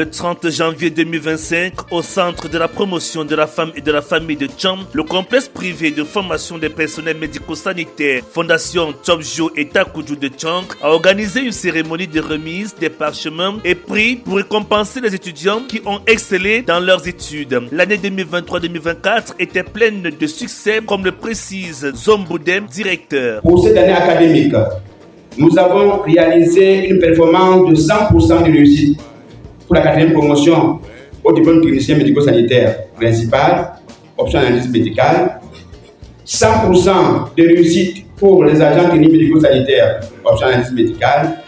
Le 30 janvier 2025, au centre de la promotion de la femme et de la famille de Tcham, le complexe privé de formation des personnels médico-sanitaires Fondation Tchobjo et Takujou de Tchang a organisé une cérémonie de remise des parchemins et prix pour récompenser les étudiants qui ont excellé dans leurs études. L'année 2023-2024 était pleine de succès, comme le précise Zomboudem, directeur. Pour cette année académique, nous avons réalisé une performance de 100% de réussite pour la 4e promotion au diplôme technicien médico-sanitaire principal, option analyse médicale, 100% de réussite pour les agents techniques médico-sanitaires, option analyse médicale,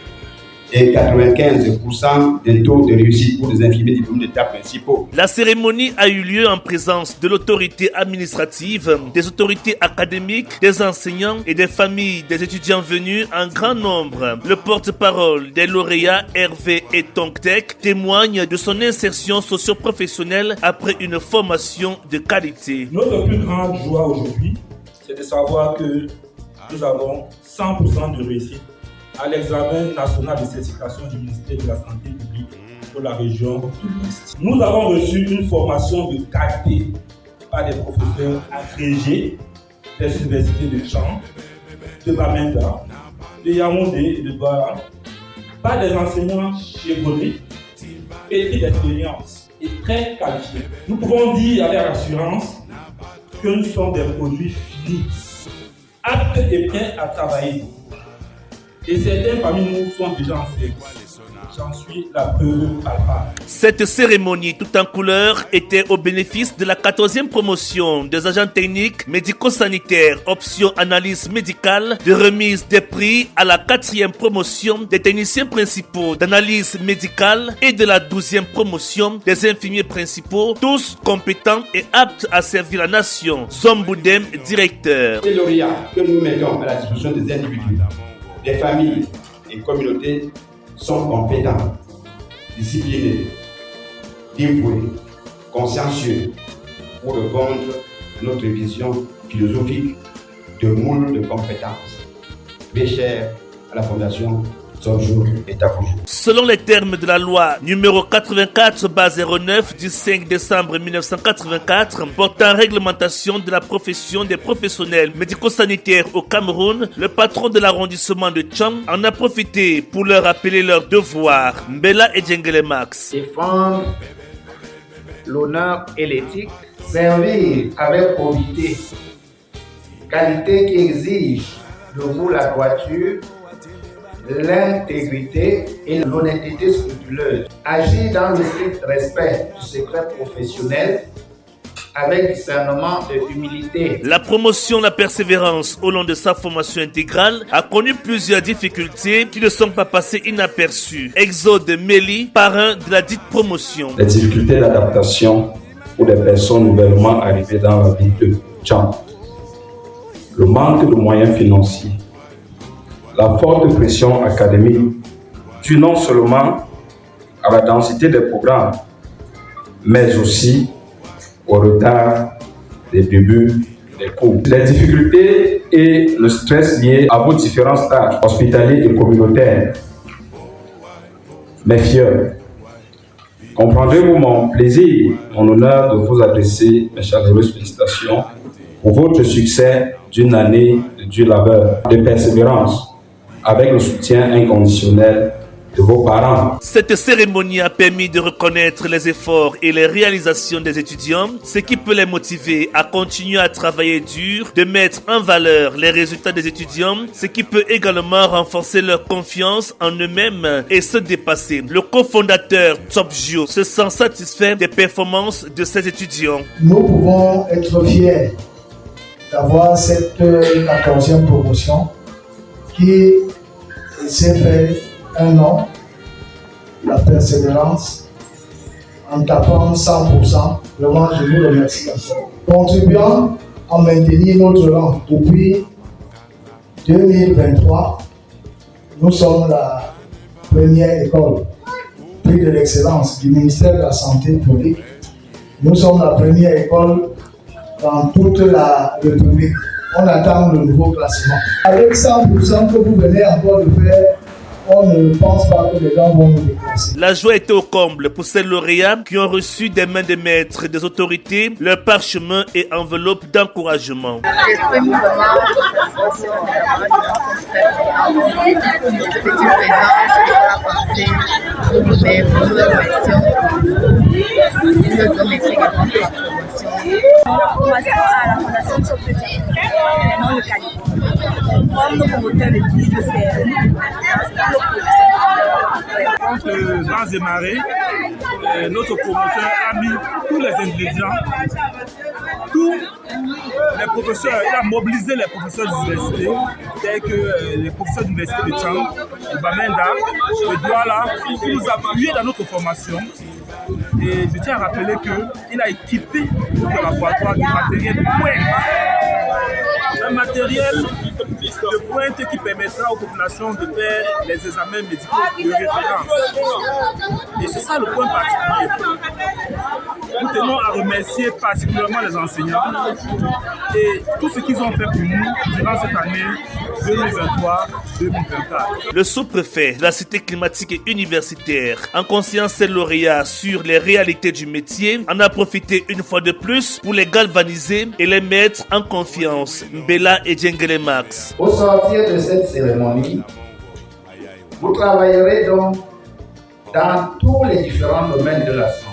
et 95% de taux de réussite pour les infirmiers diplômés d'état principaux. La cérémonie a eu lieu en présence de l'autorité administrative, des autorités académiques, des enseignants et des familles des étudiants venus en grand nombre. Le porte-parole des lauréats, Hervé et Tongtek, témoigne de son insertion socio-professionnelle après une formation de qualité. Notre plus grande joie aujourd'hui, c'est de savoir que nous avons 100% de réussite à l'examen national de certification du ministère de la Santé publique pour la région de l'Ouest. Nous avons reçu une formation de qualité par des professeurs agrégés des universités de Tchang, de Bamenda, de Yaoundé et de Douala, par des enseignants chevronnés, pétris d'expérience et très qualifiés. Nous pouvons dire avec assurance que nous sommes des produits finis, aptes et prêts à travailler. Et certains parmi nous sont déjà en service. J'en suis la preuve palpable. Cette cérémonie tout en couleur était au bénéfice de la 14e promotion des agents techniques médico-sanitaires, option analyse médicale, de remise des prix à la 4e promotion des techniciens principaux d'analyse médicale et de la 12e promotion des infirmiers principaux, tous compétents et aptes à servir la nation. Zomboudem, directeur. Les lauréats que nous mettons à la disposition des individus, des familles et communautés sont compétents, disciplinés, dévoués, consciencieux pour répondre à notre vision philosophique de moule de compétences. Mes chers à la Fondation Tchobjo et Takujou. Selon les termes de la loi numéro 84/09 du 5 décembre 1984 portant réglementation de la profession des professionnels médico-sanitaires au Cameroun, le patron de l'arrondissement de Tcham en a profité pour leur rappeler leurs devoirs. Mbela et Djengele Max. Défendre l'honneur et l'éthique, servir avec probité, qualité qui exige de vous la droiture, l'intégrité et l'honnêteté scrupuleuse. Agir dans le strict respect du secret professionnel avec discernement et humilité. La promotion La Persévérance au long de sa formation intégrale a connu plusieurs difficultés qui ne sont pas passées inaperçues. Exode Méli, parrain de la dite promotion. Les difficultés d'adaptation pour les personnes nouvellement arrivées dans la ville de Tcham. Le manque de moyens financiers. La forte pression académique due non seulement à la densité des programmes, mais aussi au retard des débuts des cours. Les difficultés et le stress liés à vos différents stages hospitaliers et communautaires. Mes fiers, comprendrez-vous mon plaisir, mon honneur de vous adresser mes chaleureuses félicitations pour votre succès d'une année de dur labeur, de persévérance, avec le soutien inconditionnel de vos parents. Cette cérémonie a permis de reconnaître les efforts et les réalisations des étudiants, ce qui peut les motiver à continuer à travailler dur, de mettre en valeur les résultats des étudiants, ce qui peut également renforcer leur confiance en eux-mêmes et se dépasser. Le cofondateur Tchobjo se sent satisfait des performances de ses étudiants. Nous pouvons être fiers d'avoir cette 14e promotion qui s'est fait un nom, la persévérance, en tapant 100%. Vraiment, je vous remercie encore. Contribuant à maintenir notre rang depuis 2023, nous sommes la première école, prix de l'excellence du ministère de la Santé publique. Nous sommes la première école dans toute la République. On attend le nouveau classement. Avec 100% que vous venez encore de faire, on ne pense pas que les gens vont nous déclasser. La joie était au comble pour ces lauréats qui ont reçu des mains des maîtres et des autorités leur parchemin et enveloppe d'encouragement. Contre Grands et Marais, notre promoteur a mis tous les ingrédients, tous les professeurs, il a mobilisé les professeurs d'université, tels que les professeurs d'université de Tchang, de Bamenda, de Douala, pour nous appuyer dans notre formation. Et je tiens à rappeler qu'il a équipé notre laboratoire du matériel pointe. Un matériel de pointe qui permettra aux populations de faire les examens médicaux de référence. Et c'est ça le point particulier. Nous tenons à remercier particulièrement les enseignants et tout ce qu'ils ont fait pour nous durant cette année 2023-2024. Le sous-préfet de la cité climatique et universitaire, en conscience et lauréat sur les réalités du métier, en a profité une fois de plus pour les galvaniser et les mettre en confiance. Mbela et Djengele Max. Au sortir de cette cérémonie, vous travaillerez donc dans tous les différents domaines de la santé.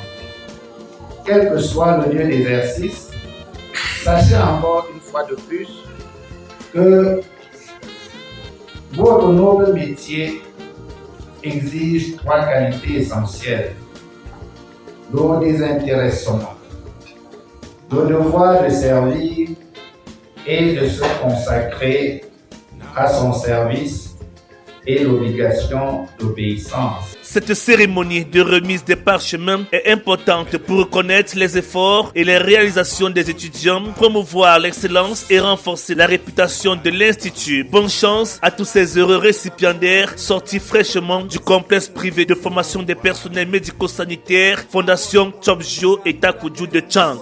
Quel que soit le lieu d'exercice, sachez encore une fois de plus que votre noble métier exige 3 qualités essentielles. Le désintéressement, le devoir de servir et de se consacrer à son service et l'obligation d'obéissance. Cette cérémonie de remise des parchemins est importante pour reconnaître les efforts et les réalisations des étudiants, promouvoir l'excellence et renforcer la réputation de l'Institut. Bonne chance à tous ces heureux récipiendaires sortis fraîchement du complexe privé de formation des personnels médico-sanitaires Fondation Tchop Jo et Takudju de Tchang.